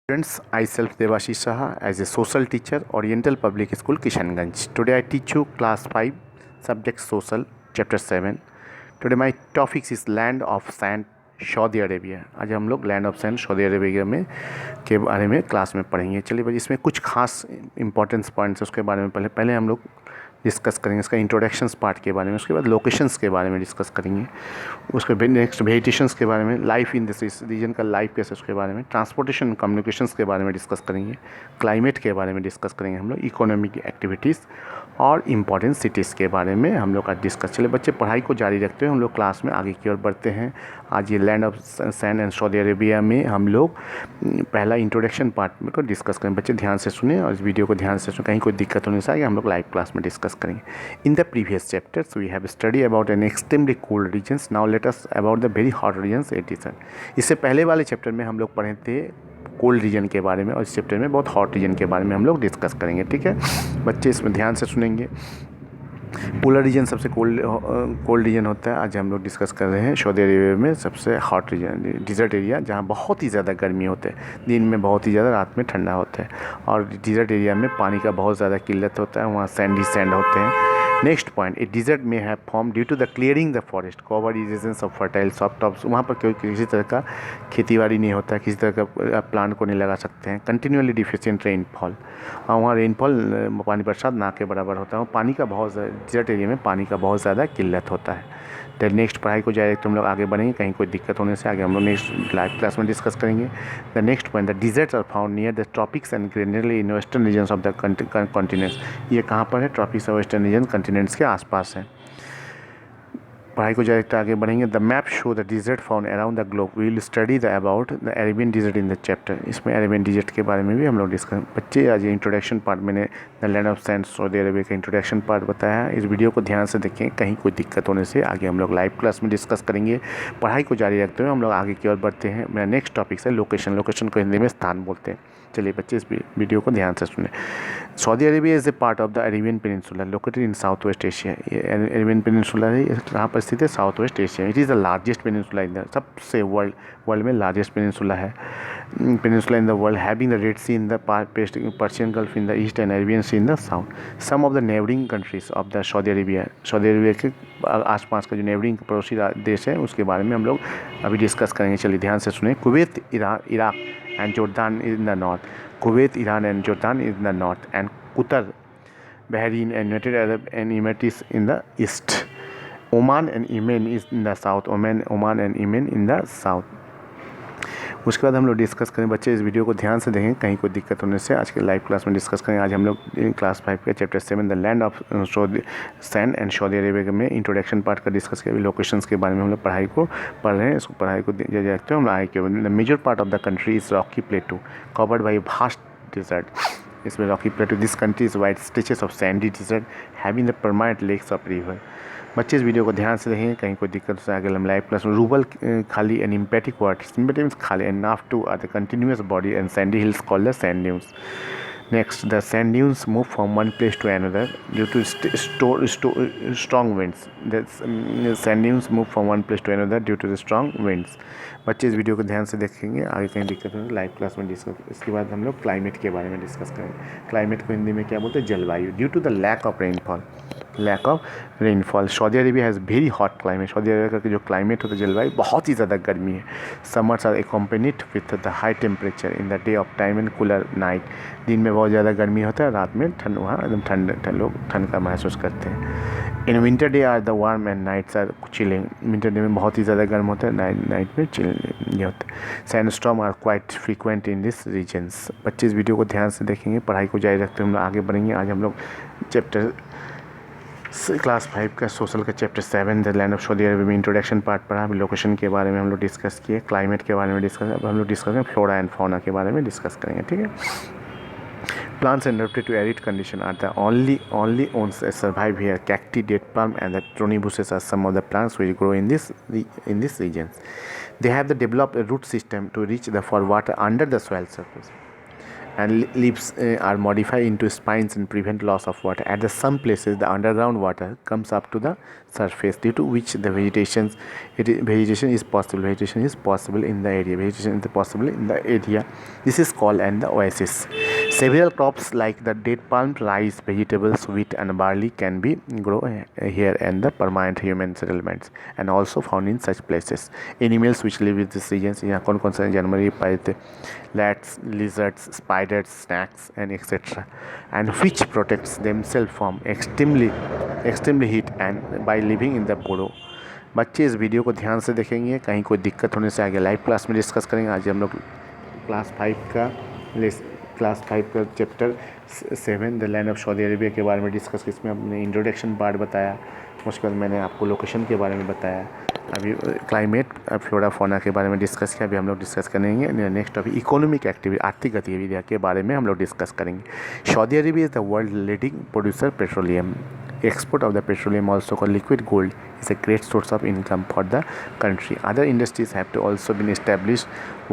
Students, I self Devashish Saha as a social teacher, Oriental Public School, Kishanganj. Today I teach you class 5, subject social, chapter 7. Today my topic is land of sand, Saudi Arabia. आज हम लोग land of sand Saudi Arabia में के बारे में class में पढ़ेंगे। चलिए भाई, इसमें कुछ खास इंपॉर्टेंस पॉइंट्स उसके बारे में पहले हम लोग डिस्कस करेंगे। इसका इंट्रोडक्शंस पार्ट के बारे में, उसके बाद लोकेशंस के बारे में डिस्कस करेंगे, उसके नेक्स्ट वेजिटेशंस के बारे में, लाइफ इन दिस रीजन का लाइफ कैसे उसके बारे में, ट्रांसपोर्टेशन कम्युनिकेशंस के बारे में डिस्कस करेंगे, क्लाइमेट के बारे में डिस्कस करेंगे हम लोग, इकोनॉमिक एक्टिविटीज़ और इम्पॉर्टेंट सिटीज़ के बारे में हम लोग आज डिस्कस। चले बच्चे, पढ़ाई को जारी रखते हुए हम लोग क्लास में आगे की ओर बढ़ते हैं। आज ये land of sand and Saudi Arabia में हम लोग पहला इंट्रोडक्शन पार्ट में को डिस्कस करें। बच्चे ध्यान से सुने और इस वीडियो को ध्यान से सुने, कहीं कोई दिक्कत होने से आगे हम लोग लाइव क्लास में डिस्कस करेंगे। In the previous chapters we have study about an extremely cold regions, now let us about the very hot regions it is. इससे पहले वाले चैप्टर में हम लोग पढ़े थे कोल्ड रीजन के बारे में और इस चैप्टर में बहुत हॉट रीजन के बारे में हम लोग डिस्कस करेंगे। ठीक है बच्चे, इसमें ध्यान से सुनेंगे। पोलर रीजन सबसे कोल्ड रीजन होता है। आज हम लोग डिस्कस कर रहे हैं सऊदी अरेबिया में सबसे हॉट रीजन, डिज़र्ट एरिया, जहाँ बहुत ही ज़्यादा गर्मी होता है, दिन में बहुत ही ज़्यादा, रात में ठंडा होता है। और डिज़र्ट एरिया में पानी का बहुत ज़्यादा किल्लत होता है, वहाँ सैंड होते हैं। नेक्स्ट पॉइंट, ए डिज़र्ट में have form due to the clearing the forest cover regions of fertile soft tops. वहाँ पर कोई किसी तरह का खेतीबाड़ी नहीं होता है, किसी तरह का प्लांट को नहीं लगा सकते हैं। कंटिन्यूअली डिफिशिएंट रेनफॉल, और वहाँ रेनफॉल पानी बरसात ना के बराबर होता है। पानी का बहुत डिज़र्ट एरिया में पानी का बहुत ज़्यादा किल्लत होता है। तो नेक्स्ट पढ़ाई को जाए तो हम लोग आगे बढ़ेंगे, कहीं कोई दिक्कत होने से आगे हम लोग नेक्स्ट लाइव क्लास में डिस्कस करेंगे। The next point, the deserts are found near the tropics and generally in western regions of the continents. ये कहाँ पर है? ट्रॉपिक्स और वेस्टर्न रीजन कॉन्टिनेंट्स के आसपास है। पढ़ाई को डायरेक्ट आगे बढ़ेंगे। The map show the desert found around the globe, we will study the about the Arabian desert in the chapter. इसमें अरेबियन डिजर्ट के बारे में भी हम लोग डिस्कस। बच्चे, आज इंट्रोडक्शन पार्ट मैंने the land of sand Saudi Arabia का इंट्रोडक्शन पार्ट बताया है। इस वीडियो को ध्यान से देखें, कहीं कोई दिक्कत होने से आगे हम लोग लाइव क्लास में डिस्कस करेंगे। पढ़ाई को जारी रखते हुए हम लोग आगे की ओर बढ़ते हैं। मेरा नेक्स्ट टॉपिक है लोकेशन। लोकेशन को हिंदी में स्थान बोलते हैं। चलिए बच्चे, इस वीडियो को ध्यान से सुने। Saudi Arabia is a part of the Arabian peninsula located in south west Asia. Arabian peninsula है, कहाँ पर स्थित है? South west Asia. It is the largest peninsula in the, सबसे वर्ल्ड में लार्जेस्ट पेनिनसुला है, peninsula in the world, having the red sea in the Persian gulf in the east and Arabian sea in the south. Some of the neighbouring countries of the Saudi Arabia, Saudi Arabia के आसपास का जो neighbouring पड़ोसी देश है उसके बारे में हम लोग अभी डिस्कस करेंगे। चलिए ध्यान से सुने। Kuwait, Iraq and Jordan in the north, Kuwait, Iran and Jordan in the north, and Qatar, Bahrain and United Arab Emirates in the east, Oman and Yemen is in the south, Oman and Yemen in the south। उसके बाद हम लोग discuss करें। बच्चे, इस video को ध्यान से देखें, कहीं कोई दिक्कत होने से आज के लाइव क्लास में डिस्कस करेंगे। आज हम लोग क्लास 5 के chapter 7 the land of sand and Saudi Arabia में इंट्रोडक्शन पार्ट का डिस्कस किया। लोकेशंस के बारे में हम लोग पढ़ाई को पढ़ रहे हैं। इसको पढ़ाई को देखते हैं हम आगे के। The major part of the country is rocky plateau covered by vast desert. इसमें rocky plateau, this country is wide stretches of sandy desert having the permanent lakes of river. बच्चे, इस वीडियो को ध्यान से देखें, कहीं कोई दिक्कत से आगे हम लाइव क्लास में। Rub al Khali an empathic word, sympathetic means खाली, and Nafud too are the continuous body and sandy hills called the sand dunes. Next, the sand dunes move from one place to another due to strong winds. The sand dunes move from one place to another due to the strong winds. बच्चे, इस video को ध्यान से देखेंगे, आगे कहीं दिक्कत हो लाइव क्लास में डिस्कस। इसके बाद हम लोग क्लाइमेट के बारे में डिस्कस करेंगे। क्लाइमेट को हिंदी में क्या बोलते हैं? जलवायु। Due to the lack of rainfall Saudi Arabia has very hot climate. Saudi Arabia का जो क्लाइमेट होता है, जलवायु, बहुत ही ज़्यादा गर्मी है। Summers are accompanied with the high temperature in the day of time and cooler night. दिन में बहुत ज़्यादा गर्मी होता है, रात में ठंड, वहाँ एकदम ठंड, लोग ठंड का महसूस करते हैं। In winter day are the warm and nights are chilling. Winter day में बहुत ही ज़्यादा गर्म होता है, नाइट में चिलिंग होता है। Sand storm are quite frequent in this regions. बच्चे, इस वीडियो को ध्यान से देखेंगे, पढ़ाई को जारी रखते हुए हम लोग आगे बढ़ेंगे। आज हम लोग चैप्टर क्लास 5 का सोशल का chapter 7 the land of Saudi Arabia में इंट्रोडक्शन पार्ट पढ़ा। अभी लोकेशन के बारे में हम लोग डिस्कस किए, क्लाइमेट के बारे में डिस्कस, अब हम लोग डिस्कस करेंगे फ्लोरा एंड फौना के बारे में डिस्कस करेंगे। ठीक है। Plants adapted to arid condition are the only ones that survive here. Cacti, date palm, and the thorny bushes are some of the plants which grow in this regions. They have developed a root system to reach for water under the soil surface. and leaves are modified into spines and prevent loss of water. At the some places, the underground water comes up to the surface, due to which the vegetation is possible. Vegetation is possible in the area. Vegetation is possible in the area. This is called and the oasis. Several crops like the date palm, rice, vegetables, wheat, and barley can be grown here and the permanent human settlements, and also found in such places. Animals which live in these regions, यहाँ कौन से जानवर ये पाए थे? Rats, lizards, spiders, snakes, and etc. And which protects themselves from extremely heat and by living in the burrow. बच्चे इस video को ध्यान से देखेंगे, कहीं कोई दिक्कत होने से आगे लाइव क्लास में डिस्कस करेंगे। आज हम लोग क्लास 5 का chapter 7 the land of Saudi Arabia के बारे में डिस्कस किया। इसमें हमने इंट्रोडक्शन पार्ट बताया, उसके बाद मैंने आपको लोकेशन के बारे में बताया, अभी क्लाइमेट, फ्लोरा फौना के बारे में डिस्कस किया। अभी हम लोग डिस्कस करेंगे नेक्स्ट टॉपिक इकोनॉमिक एक्टिविटी, आर्थिक गतिविधियाँ के बारे में हम लोग डिस्कस करेंगे। Saudi Arabia is the world leading producer petroleum. Export of the petroleum, also called liquid gold, is a great source of income for the country. Other industries have to also been established.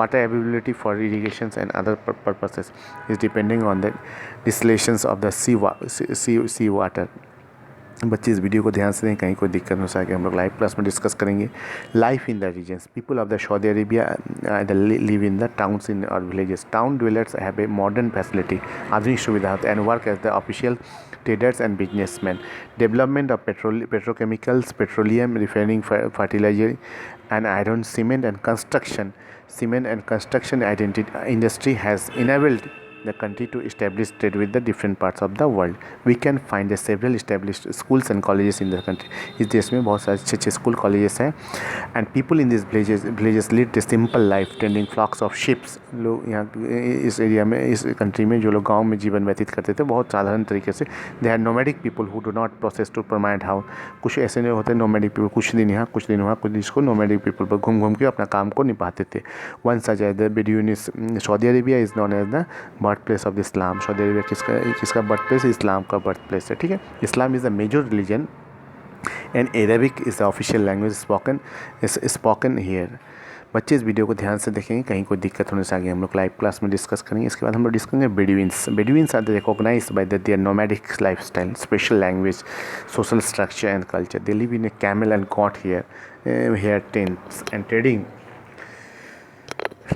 Water availability for irrigations and other purposes is depending on the distillations of the sea water. बच्चे इस video को ध्यान से दें, कहीं कोई दिक्कत हो सके हम लोग लाइव क्लास में डिस्कस करेंगे। Life in the regions, people of the Saudi Arabia live in the towns in और villages. Town dwellers have a modern facility, आधुनिक सुविधा and work as the official traders and businessmen. Development of petrochemicals, petroleum, refining, fertilizer, and iron, cement and construction industry has enabled the country to establish trade with the different parts of the world. We can find several established schools and colleges in the country. इस देश में बहुत सारे अच्छे school colleges हैं. And people in this villages lead the simple life tending flocks of ships. लोग यहाँ इस एरिया में, इस कंट्री में जो लोग गाँव में जीवन व्यतीत करते थे बहुत साधारण तरीके से. They are nomadic people who do not process to permanent house. कुछ ऐसे नहीं होते नोमैडिक पीपल, कुछ दिन यहाँ कुछ दिन वहाँ, कुछ जिसको नोमैडिक पीपल पर घूम के अपना काम को निभाते थे. One such as the Bedouins. Saudi Arabia is known as the birth place of Islam. Saudi Arabia किसका बर्थ प्लेस? इस्लाम का बर्थ प्लेस है. ठीक है, Islam is the major religion and Arabic is the official language spoken here. बच्चे इस video को ध्यान से देखेंगे, कहीं कोई दिक्कत होने से आगे हम लोग लाइव क्लास में डिस्कस करेंगे. इसके बाद हम लोग डिस्कस करेंगे Bedouins. Bedouins are the recognise by their nomadic life style, special language, social structure and culture. They live in a camel and goat hair tents and trading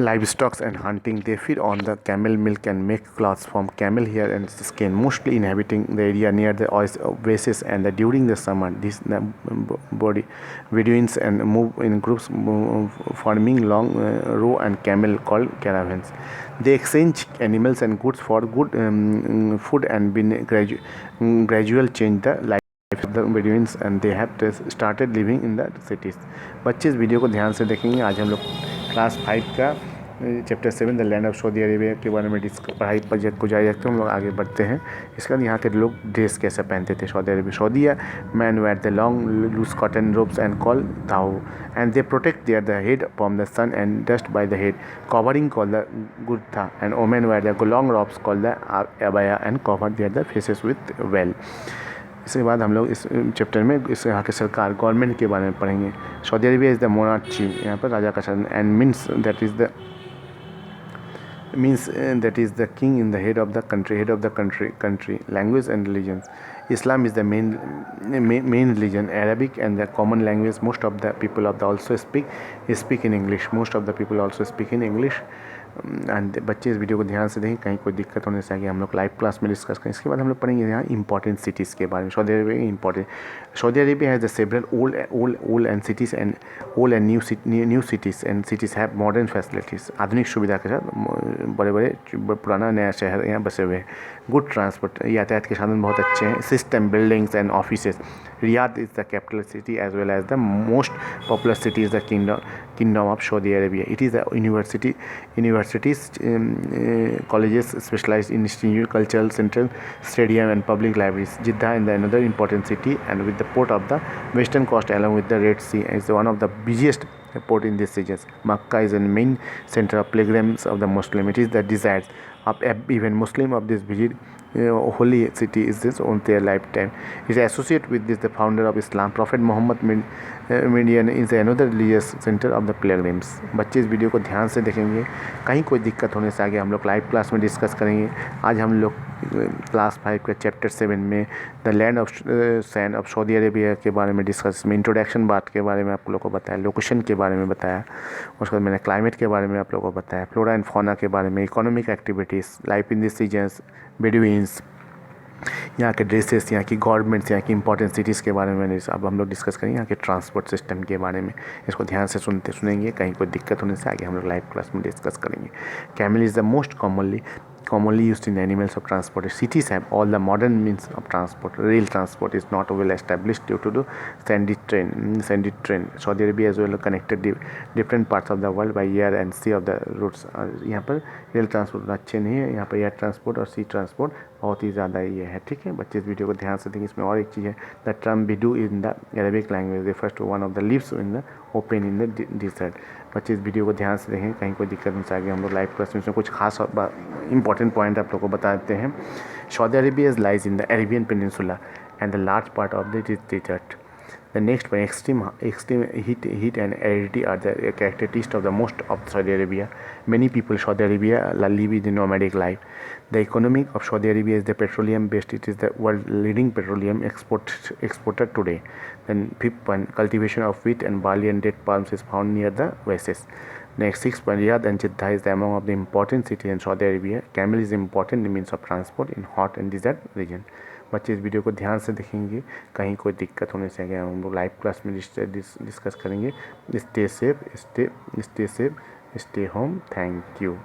livestock and hunting. They feed on the camel milk and make cloths from camel hair and skin, mostly inhabiting the area near the oasis. And during the summer, these Bedouins and move in groups, forming long row and camel called caravans. They exchange animals and goods for good food and gradual change the life of the Bedouins, and they have started living in the cities. बच्चे इस video को ध्यान से देखेंगे. आज हम लोग class 5 का chapter 7 the land of Saudi Arabia के बारे में पढ़ाई को जारी रखते हैं. हम लोग आगे बढ़ते हैं. इसके बाद यहाँ के लोग ड्रेस कैसे पहनते थे Saudi Arabia. Saudia man wear the long loose cotton robes and call ताऊ, and they protect their the head from the sun and dust by the head, covering call the गुर्था. And women wear the long robes call the abaya and cover their the faces with veil. इसके बाद हम लोग इस chapter में इस यहाँ के सरकार गवर्नमेंट के बारे में पढ़ेंगे. Saudi Arabia is the monarchy, यहाँ पर राजा का शासन. And means that is the king in the head of the country. Language and religions. Islam is the main religion. Arabic and the common language. Most of the people also speak in English. And बच्चे इस video को ध्यान से देखें, कहीं कोई दिक्कत होने से आगे हम लोग लाइव क्लास में डिस्कस करें. इसके बाद हम लोग पढ़ेंगे यहाँ इंपॉर्टेंट सिटीज़ के बारे में. Saudi Arabia important. Saudi Arabia has the several old and cities and old and new cities have modern facilities. आधुनिक सुविधा के साथ बड़े पुराना नया शहर यहाँ बसे हुए हैं. गुड ट्रांसपोर्ट, यातायात के साधन बहुत अच्छे हैं. System, buildings and offices. Riyadh is the capital city as well as the most popular city is the Kingdom of Saudi Arabia. It is a universities, colleges, specialized institute, cultural center, stadium and public libraries. Jeddah is another important city, and with the port of the western coast along with the Red Sea, is one of the busiest port in these regions. Makkah is a main center of pilgrims of the Muslim. It is the desires of even Muslim of this visit holy city is this on their lifetime. It is associated with this the founder of Islam, Prophet Muhammad median is another religious centre of the pilgrims. बच्चे इस video को ध्यान से देखेंगे, कहीं कोई दिक्कत होने से आगे हम लोग लाइव क्लास में डिस्कस करेंगे। आज हम लोग क्लास 5 के चैप्टर 7 में the land of sand of Saudi Arabia के बारे में डिस्कस में इंट्रोडक्शन बात के बारे में आप लोगों को बताया, लोकेशन के बारे में बताया, उसके बाद मैंने क्लाइमेट के बारे में आप लोगों को बताया, फ्लोरा एंड फौना के बारे में, economic activities, life in this regions, Bedouins, यहाँ के ड्रेसेस, यहाँ की गवर्नमेंट्स, यहाँ की इंपॉर्टेंट सिटीज़ के बारे में अब हम लोग डिस्कस करेंगे, यहाँ के ट्रांसपोर्ट सिस्टम के बारे में। इसको ध्यान से सुनेंगे, कहीं कोई दिक्कत होने से आगे हम लोग लाइव क्लास में डिस्कस करेंगे। Camel is the most commonly used in animals of transport. Cities have all the modern means of transport. Rail transport is not well established due to the sandy train. Saudi Arabia as well connected different parts of the world by air and sea of the routes. यहाँ पर rail transport अच्छे नहीं है, यहाँ पर air transport और सी transport बहुत ही ज़्यादा ये है। ठीक है बच्चे, इस वीडियो को ध्यान से देखेंगे। इसमें और एक चीज़ है, the term Bedu in the Arabic language refers to one of the lives in the open in the desert. बच्चे इस वीडियो को ध्यान से देखें, कहीं कोई दिक्कत नहीं चाहिए। हम लोग लाइव क्लास में कुछ खास इंपॉर्टेंट पॉइंट आप लोग को बता देते हैं। Saudi Arabia lies in the Arabian peninsula and the large part of the dessert. The next one, extreme heat and aridity are the characteristics of the most of Saudi Arabia. Many people Saudi Arabia live in nomadic life. The economy of Saudi Arabia is the petroleum based. It is the world leading petroleum exporter today. Then fifth one, cultivation of wheat and barley and date palms is found near the oasis. Next, sixth one, Riyadh and Jeddah is among of the important cities in Saudi Arabia. Camel is important means of transport in hot and desert region. बच्चे इस video को ध्यान से देखेंगे, कहीं कोई दिक्कत होने से आगे हम लोग लाइव क्लास में डिस्कस करेंगे। Stay safe, stay home. Thank you.